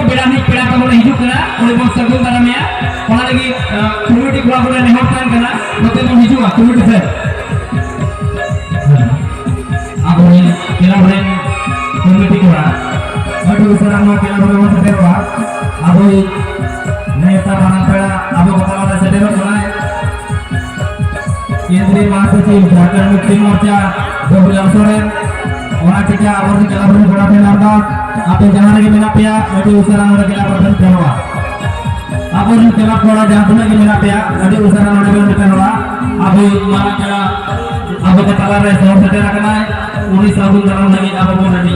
बेड़ा नहीं पेड़ा का बोले हिजू करा उन्हें बहुत सगुन दारा में वहाँ लगी कम्युनिटी को बोले नहीं होता है ना नोते में हिजू आ कम्युनिटी से अब उन्हें केला बोले कम्युनिटी को अभी उसे राम केला बोले वो सटेर हुआ अब नेता बना पेड़ा अब बता वाला सटेर हुआ केंद्रीय महासचिव झारखंड मुक्ति मोर्चा डॉक्टर सोरेन और टीका और केला बोले बड़ा पेड़ा का आप जहाँ लगे मेरा पिया अभी उसरा नोड़ा केला बोले पेड़वा आप और केला कोड़ा जहाँ लगे मेरा पिया अभी उसरा नोड़ा बोले पेड़वा अभी मारा केला अब बता रहे हैं सौ सटेर रखना है 19 साल लगी अब वो नहीं